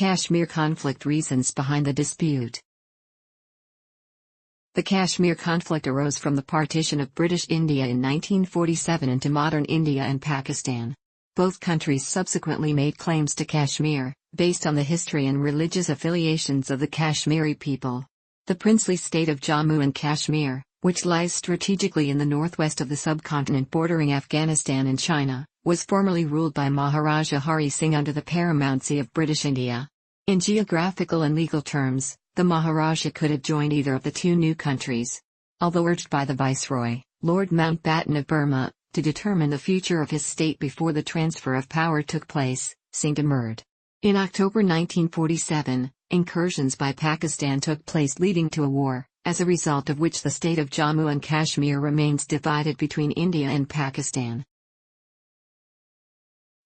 Kashmir conflict. Reasons behind the dispute. The Kashmir conflict arose from the partition of British India in 1947 into modern India and Pakistan. Both countries subsequently made claims to Kashmir, based on the history and religious affiliations of the Kashmiri people. The princely state of Jammu and Kashmir, which lies strategically in the northwest of the subcontinent bordering Afghanistan and China, was formerly ruled by Maharaja Hari Singh under the paramountcy of British India. In geographical and legal terms, the Maharaja could have joined either of the two new countries. Although urged by the Viceroy, Lord Mountbatten of Burma, to determine the future of his state before the transfer of power took place, Singh demurred. In October 1947, incursions by Pakistan took place leading to a war, as a result of which the state of Jammu and Kashmir remains divided between India and Pakistan.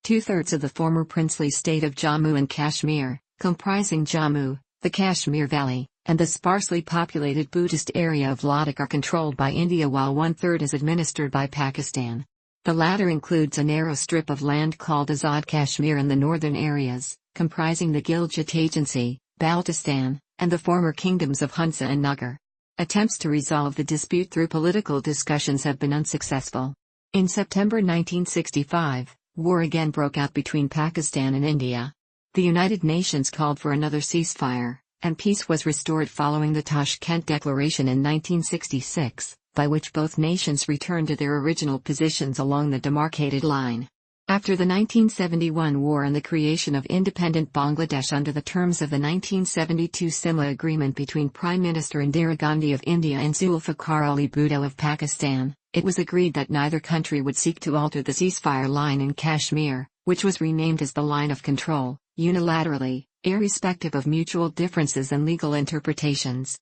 Two-thirds of the former princely state of Jammu and Kashmir, comprising Jammu, the Kashmir Valley, and the sparsely populated Buddhist area of Ladakh are controlled by India while one-third is administered by Pakistan. The latter includes a narrow strip of land called Azad Kashmir in the northern areas, comprising the Gilgit Agency, Baltistan, and the former kingdoms of Hunza and Nagar. Attempts to resolve the dispute through political discussions have been unsuccessful. In September 1965, war again broke out between Pakistan and India. The United Nations called for another ceasefire, and peace was restored following the Tashkent Declaration in 1966, by which both nations returned to their original positions along the demarcated line. After the 1971 war and the creation of independent Bangladesh under the terms of the 1972 Simla Agreement between Prime Minister Indira Gandhi of India and Zulfikar Ali Bhutto of Pakistan, it was agreed that neither country would seek to alter the ceasefire line in Kashmir, which was renamed as the Line of Control, unilaterally, irrespective of mutual differences and legal interpretations.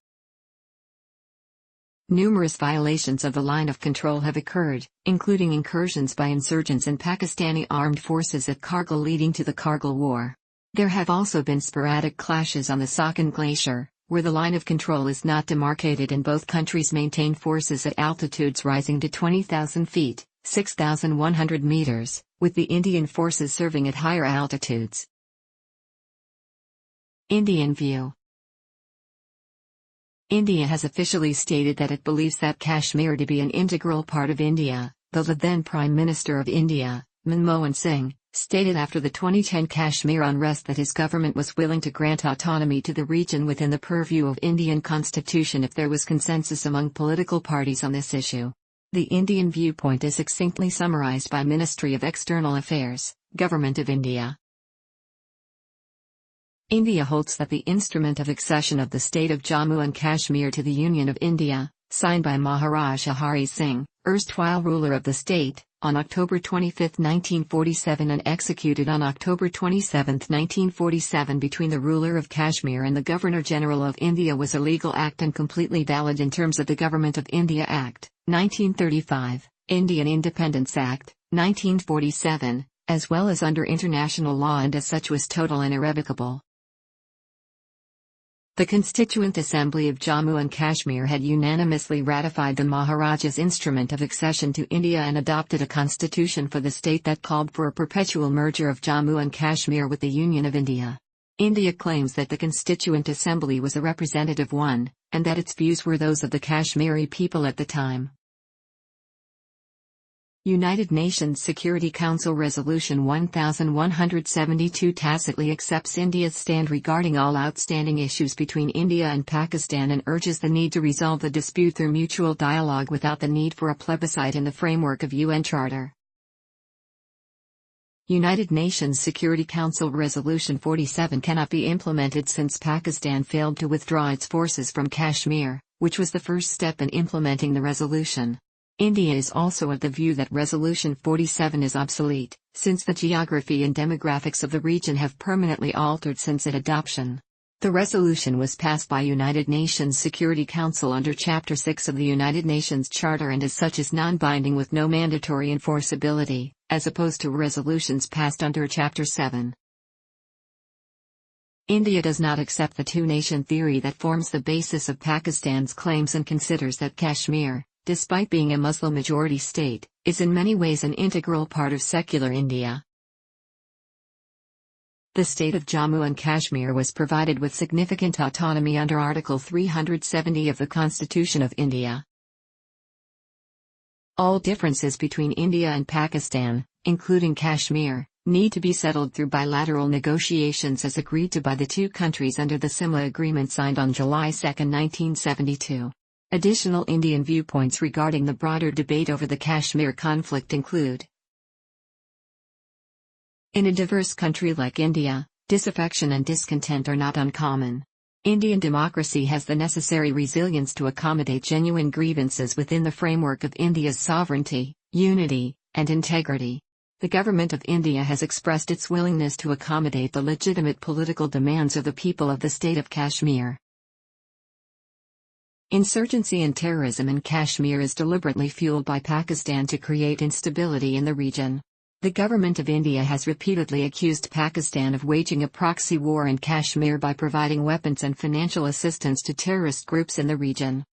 Numerous violations of the line of control have occurred, including incursions by insurgents and Pakistani armed forces at Kargil leading to the Kargil War. There have also been sporadic clashes on the Sakhan Glacier, where the line of control is not demarcated and both countries maintain forces at altitudes rising to 20,000 feet, 6,100 meters, with the Indian forces serving at higher altitudes. Indian view. India has officially stated that it believes that Kashmir to be an integral part of India, though the then Prime Minister of India, Manmohan Singh, stated after the 2010 Kashmir unrest that his government was willing to grant autonomy to the region within the purview of Indian constitution if there was consensus among political parties on this issue. The Indian viewpoint is succinctly summarized by Ministry of External Affairs, Government of India. India holds that the instrument of accession of the state of Jammu and Kashmir to the Union of India, signed by Maharaja Hari Singh, erstwhile ruler of the state, on October 25, 1947 and executed on October 27, 1947 between the ruler of Kashmir and the Governor-General of India was a legal act and completely valid in terms of the Government of India Act, 1935, Indian Independence Act, 1947, as well as under international law and as such was total and irrevocable. The Constituent Assembly of Jammu and Kashmir had unanimously ratified the Maharaja's instrument of accession to India and adopted a constitution for the state that called for a perpetual merger of Jammu and Kashmir with the Union of India. India claims that the Constituent Assembly was a representative one, and that its views were those of the Kashmiri people at the time. United Nations Security Council Resolution 1172 tacitly accepts India's stand regarding all outstanding issues between India and Pakistan and urges the need to resolve the dispute through mutual dialogue without the need for a plebiscite in the framework of UN Charter. United Nations Security Council Resolution 47 cannot be implemented since Pakistan failed to withdraw its forces from Kashmir, which was the first step in implementing the resolution. India is also of the view that Resolution 47 is obsolete, since the geography and demographics of the region have permanently altered since its adoption. The resolution was passed by United Nations Security Council under Chapter 6 of the United Nations Charter and as such is non-binding with no mandatory enforceability, as opposed to resolutions passed under Chapter 7. India does not accept the two-nation theory that forms the basis of Pakistan's claims and considers that Kashmir, despite being a Muslim-majority state, is in many ways an integral part of secular India. The state of Jammu and Kashmir was provided with significant autonomy under Article 370 of the Constitution of India. All differences between India and Pakistan, including Kashmir, need to be settled through bilateral negotiations as agreed to by the two countries under the Simla Agreement signed on July 2, 1972. Additional Indian viewpoints regarding the broader debate over the Kashmir conflict include: in a diverse country like India, disaffection and discontent are not uncommon. Indian democracy has the necessary resilience to accommodate genuine grievances within the framework of India's sovereignty, unity, and integrity. The Government of India has expressed its willingness to accommodate the legitimate political demands of the people of the state of Kashmir. Insurgency and terrorism in Kashmir is deliberately fueled by Pakistan to create instability in the region. The Government of India has repeatedly accused Pakistan of waging a proxy war in Kashmir by providing weapons and financial assistance to terrorist groups in the region.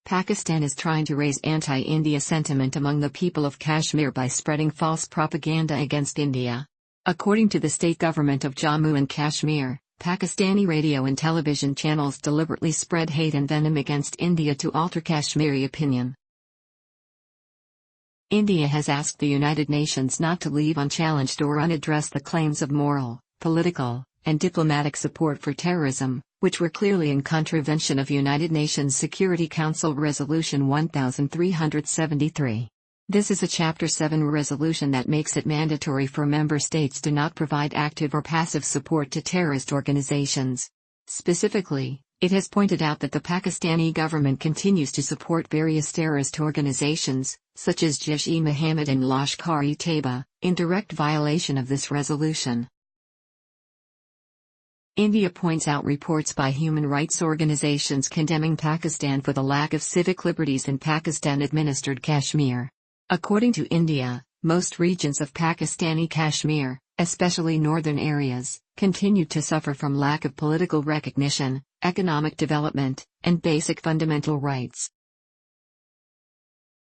Pakistan is trying to raise anti-India sentiment among the people of Kashmir by spreading false propaganda against India. According to the state government of Jammu and Kashmir, Pakistani radio and television channels deliberately spread hate and venom against India to alter Kashmiri opinion. India has asked the United Nations not to leave unchallenged or unaddressed the claims of moral, political, and diplomatic support for terrorism, which were clearly in contravention of United Nations Security Council Resolution 1373. This is a Chapter 7 resolution that makes it mandatory for member states to not provide active or passive support to terrorist organizations. Specifically, it has pointed out that the Pakistani government continues to support various terrorist organizations, such as Jaish-e-Mohammed and Lashkar-e-Taiba, in direct violation of this resolution. India points out reports by human rights organizations condemning Pakistan for the lack of civic liberties in Pakistan-administered Kashmir. According to India, most regions of Pakistani Kashmir, especially northern areas, continue to suffer from lack of political recognition, economic development, and basic fundamental rights.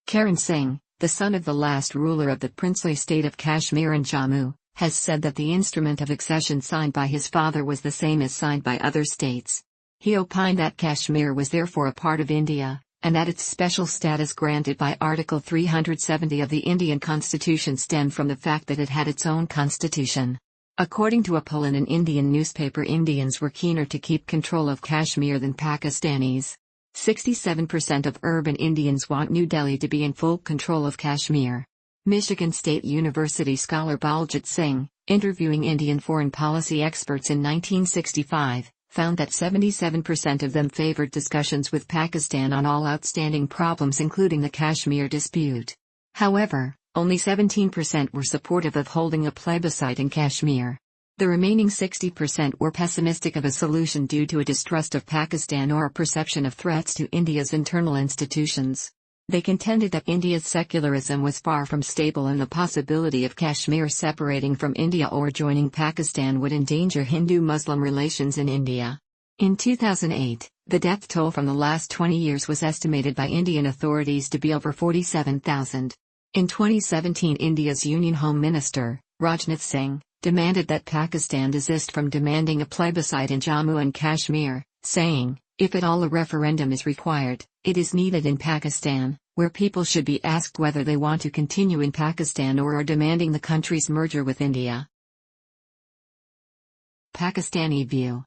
Karan Singh, the son of the last ruler of the princely state of Kashmir and Jammu, has said that the instrument of accession signed by his father was the same as signed by other states. He opined that Kashmir was therefore a part of India, and that its special status granted by Article 370 of the Indian Constitution stemmed from the fact that it had its own constitution. According to a poll in an Indian newspaper, Indians were keener to keep control of Kashmir than Pakistanis. 67% of urban Indians want New Delhi to be in full control of Kashmir. Michigan State University scholar Baljit Singh, interviewing Indian foreign policy experts in 1965, found that 77% of them favored discussions with Pakistan on all outstanding problems including the Kashmir dispute. However, only 17% were supportive of holding a plebiscite in Kashmir. The remaining 60% were pessimistic of a solution due to a distrust of Pakistan or a perception of threats to India's internal institutions. They contended that India's secularism was far from stable and the possibility of Kashmir separating from India or joining Pakistan would endanger Hindu-Muslim relations in India. In 2008, the death toll from the last 20 years was estimated by Indian authorities to be over 47,000. In 2017, India's Union Home Minister, Rajnath Singh, demanded that Pakistan desist from demanding a plebiscite in Jammu and Kashmir, saying, "If at all a referendum is required, it is needed in Pakistan, where people should be asked whether they want to continue in Pakistan or are demanding the country's merger with India." Pakistani view.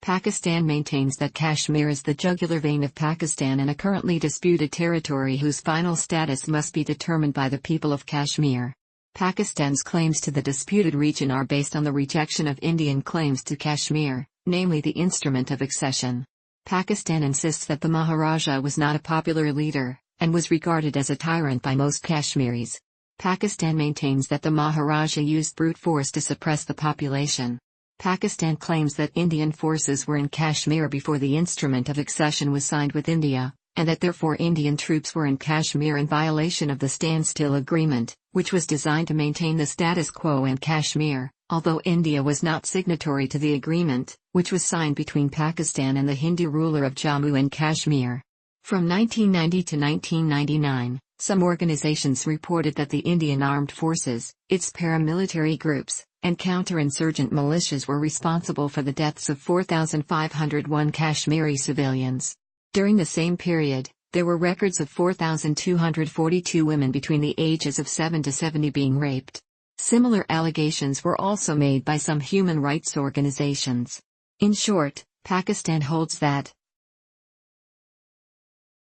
Pakistan maintains that Kashmir is the jugular vein of Pakistan and a currently disputed territory whose final status must be determined by the people of Kashmir. Pakistan's claims to the disputed region are based on the rejection of Indian claims to Kashmir, namely the instrument of accession. Pakistan insists that the Maharaja was not a popular leader, and was regarded as a tyrant by most Kashmiris. Pakistan maintains that the Maharaja used brute force to suppress the population. Pakistan claims that Indian forces were in Kashmir before the instrument of accession was signed with India, and that therefore Indian troops were in Kashmir in violation of the Standstill Agreement, which was designed to maintain the status quo in Kashmir, although India was not signatory to the agreement, which was signed between Pakistan and the Hindu ruler of Jammu and Kashmir. From 1990 to 1999, Some organizations reported that the Indian Armed Forces, its paramilitary groups, and counterinsurgent militias were responsible for the deaths of 4,501 Kashmiri civilians. During the same period, there were records of 4,242 women between the ages of 7 to 70 being raped. Similar allegations were also made by some human rights organizations. In short, Pakistan holds that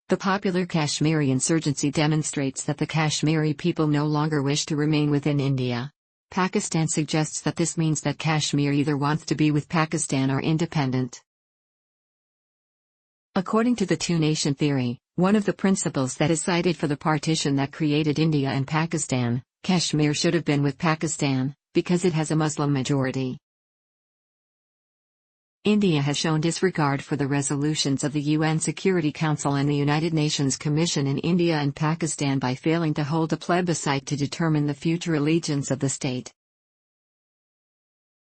the popular Kashmiri insurgency demonstrates that the Kashmiri people no longer wish to remain within India. Pakistan suggests that this means that Kashmir either wants to be with Pakistan or independent. According to the two-nation theory, one of the principles that is cited for the partition that created India and Pakistan, Kashmir should have been with Pakistan, because it has a Muslim majority. India has shown disregard for the resolutions of the UN Security Council and the United Nations Commission in India and Pakistan by failing to hold a plebiscite to determine the future allegiance of the state.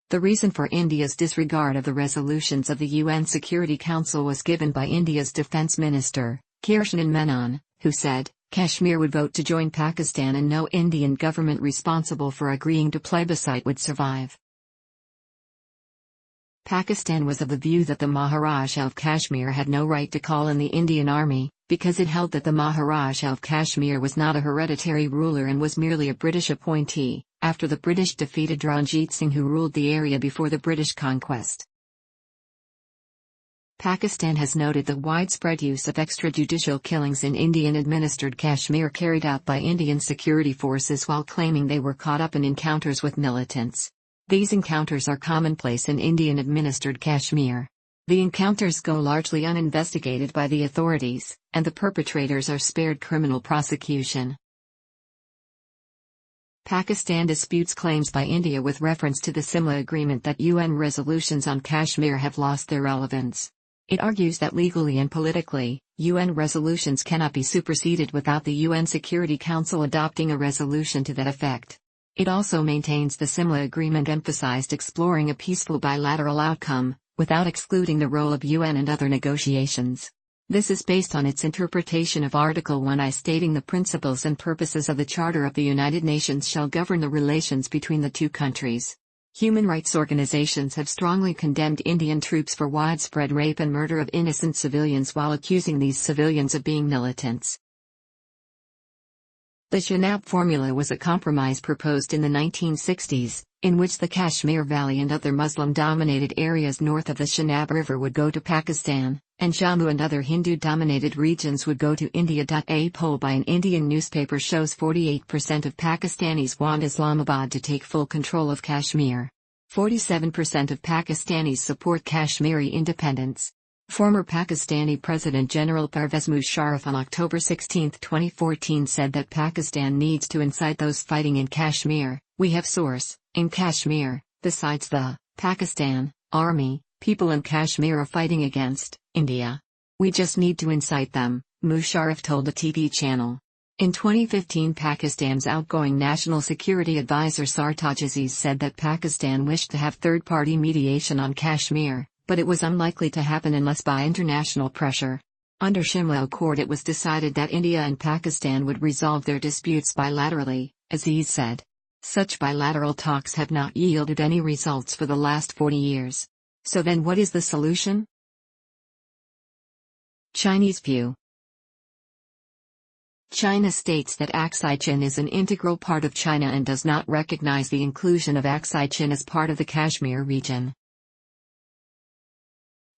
The reason for India's disregard of the resolutions of the UN Security Council was given by India's Defence Minister, Kirshan Menon, who said, Kashmir would vote to join Pakistan and no Indian government responsible for agreeing to plebiscite would survive. Pakistan was of the view that the Maharaja of Kashmir had no right to call in the Indian army, because it held that the Maharaja of Kashmir was not a hereditary ruler and was merely a British appointee, after the British defeated Ranjit Singh who ruled the area before the British conquest. Pakistan has noted the widespread use of extrajudicial killings in Indian-administered Kashmir carried out by Indian security forces while claiming they were caught up in encounters with militants. These encounters are commonplace in Indian-administered Kashmir. The encounters go largely uninvestigated by the authorities, and the perpetrators are spared criminal prosecution. Pakistan disputes claims by India with reference to the Simla Agreement that UN resolutions on Kashmir have lost their relevance. It argues that legally and politically, UN resolutions cannot be superseded without the UN Security Council adopting a resolution to that effect. It also maintains the Simla Agreement emphasized exploring a peaceful bilateral outcome, without excluding the role of UN and other negotiations. This is based on its interpretation of Article 1I stating the principles and purposes of the Charter of the United Nations shall govern the relations between the two countries. Human rights organizations have strongly condemned Indian troops for widespread rape and murder of innocent civilians while accusing these civilians of being militants. The Chenab formula was a compromise proposed in the 1960s, in which the Kashmir Valley and other Muslim-dominated areas north of the Chenab River would go to Pakistan, and Jammu and other Hindu-dominated regions would go to India. A poll by an Indian newspaper shows 48% of Pakistanis want Islamabad to take full control of Kashmir. 47% of Pakistanis support Kashmiri independence. Former Pakistani President General Pervez Musharraf on October 16, 2014 said that Pakistan needs to incite those fighting in Kashmir. We have source, in Kashmir, besides the Pakistan Army, people in Kashmir are fighting against India. We just need to incite them, Musharraf told the TV channel. In 2015, Pakistan's outgoing National Security Advisor Sartaj Aziz said that Pakistan wished to have third-party mediation on Kashmir, but it was unlikely to happen unless by international pressure. Under Shimla Accord it was decided that India and Pakistan would resolve their disputes bilaterally, Aziz said. Such bilateral talks have not yielded any results for the last 40 years. So then what is the solution? Chinese view. China states that Aksai Chin is an integral part of China and does not recognize the inclusion of Aksai Chin as part of the Kashmir region.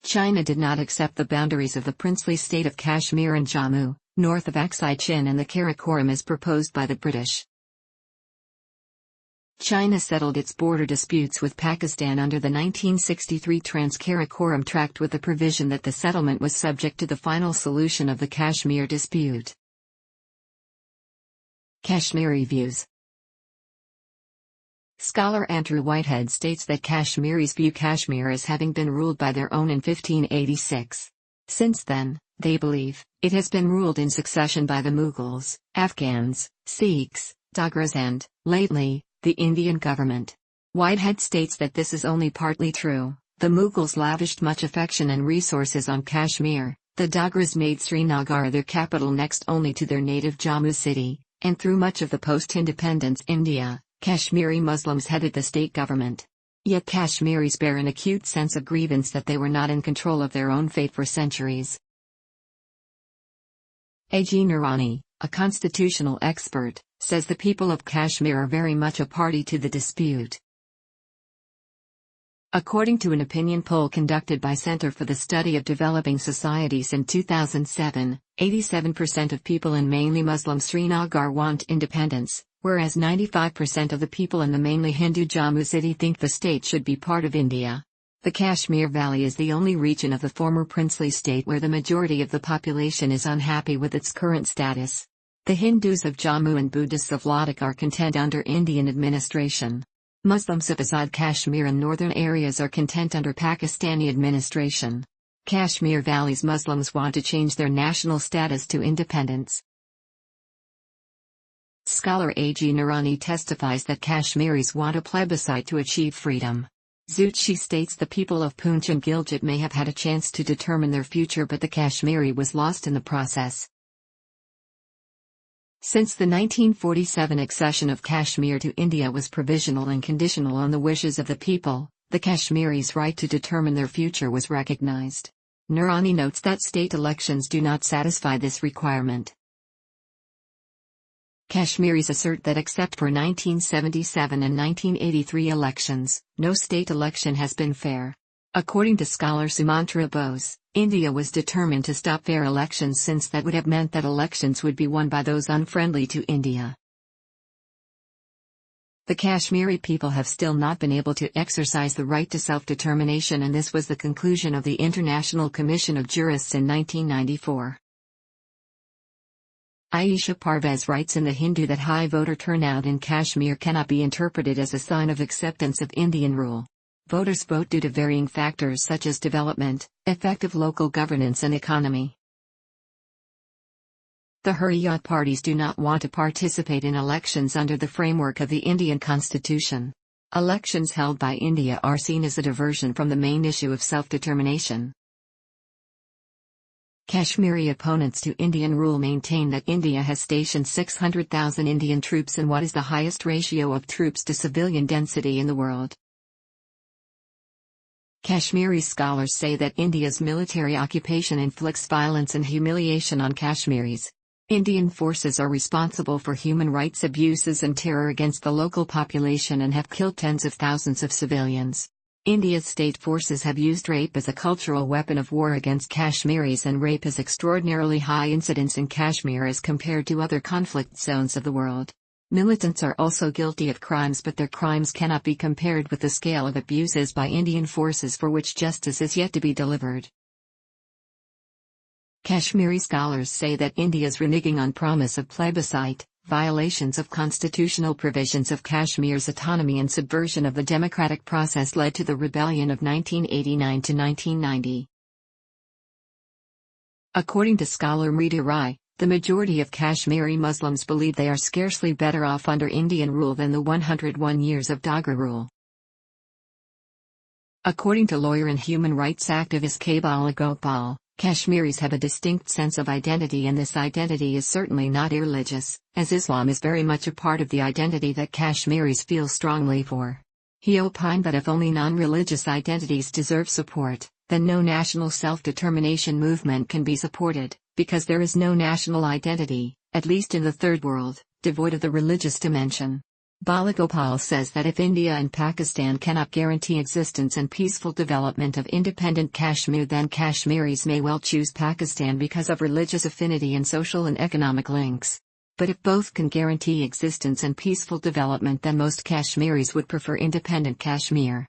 China did not accept the boundaries of the princely state of Kashmir and Jammu, north of Aksai Chin and the Karakoram as proposed by the British. China settled its border disputes with Pakistan under the 1963 Trans-Karakoram Tract with the provision that the settlement was subject to the final solution of the Kashmir dispute. Kashmiri views. Scholar Andrew Whitehead states that Kashmiris view Kashmir as having been ruled by their own in 1586. Since then, they believe, it has been ruled in succession by the Mughals, Afghans, Sikhs, Dogras and, lately, the Indian government. Whitehead states that this is only partly true. The Mughals lavished much affection and resources on Kashmir, The Dogras made Srinagar their capital next only to their native Jammu city, and through much of the post-independence India, Kashmiri Muslims headed the state government. Yet Kashmiris bear an acute sense of grievance that they were not in control of their own fate for centuries. A.G. Noorani, a constitutional expert, says the people of Kashmir are very much a party to the dispute. According to an opinion poll conducted by Center for the Study of Developing Societies in 2007, 87% of people in mainly Muslim Srinagar want independence, whereas 95% of the people in the mainly Hindu Jammu city think the state should be part of India. The Kashmir Valley is the only region of the former princely state where the majority of the population is unhappy with its current status. The Hindus of Jammu and Buddhists of Ladakh are content under Indian administration. Muslims of Azad Kashmir and northern areas are content under Pakistani administration. Kashmir Valley's Muslims want to change their national status to independence. Scholar A.G. Noorani testifies that Kashmiris want a plebiscite to achieve freedom. Zutshi states the people of Poonch and Gilgit may have had a chance to determine their future, but the Kashmiri was lost in the process. Since the 1947 accession of Kashmir to India was provisional and conditional on the wishes of the people, the Kashmiris' right to determine their future was recognized. Noorani notes that state elections do not satisfy this requirement. Kashmiris assert that except for 1977 and 1983 elections, no state election has been fair. According to scholar Sumantra Bose, India was determined to stop fair elections since that would have meant that elections would be won by those unfriendly to India. The Kashmiri people have still not been able to exercise the right to self-determination, and this was the conclusion of the International Commission of Jurists in 1994. Aisha Parvez writes in The Hindu that high voter turnout in Kashmir cannot be interpreted as a sign of acceptance of Indian rule. Voters vote due to varying factors such as development, effective local governance and economy. The Hurriyat parties do not want to participate in elections under the framework of the Indian constitution. Elections held by India are seen as a diversion from the main issue of self-determination. Kashmiri opponents to Indian rule maintain that India has stationed 600,000 Indian troops in what is the highest ratio of troops to civilian density in the world. Kashmiri scholars say that India's military occupation inflicts violence and humiliation on Kashmiris. Indian forces are responsible for human rights abuses and terror against the local population and have killed tens of thousands of civilians. India's state forces have used rape as a cultural weapon of war against Kashmiris, and rape has extraordinarily high incidence in Kashmir as compared to other conflict zones of the world. Militants are also guilty of crimes, but their crimes cannot be compared with the scale of abuses by Indian forces for which justice is yet to be delivered. Kashmiri scholars say that India's reneging on promise of plebiscite, violations of constitutional provisions of Kashmir's autonomy and subversion of the democratic process led to the rebellion of 1989 to 1990. According to scholar Mrita Rai, the majority of Kashmiri Muslims believe they are scarcely better off under Indian rule than the 101 years of Dogra rule. According to lawyer and human rights activist K. Balagopal, Kashmiris have a distinct sense of identity, and this identity is certainly not irreligious, as Islam is very much a part of the identity that Kashmiris feel strongly for. He opined that if only non-religious identities deserve support, then no national self-determination movement can be supported, because there is no national identity, at least in the Third World, devoid of the religious dimension. Balagopal says that if India and Pakistan cannot guarantee existence and peaceful development of independent Kashmir, then Kashmiris may well choose Pakistan because of religious affinity and social and economic links. But if both can guarantee existence and peaceful development, then most Kashmiris would prefer independent Kashmir.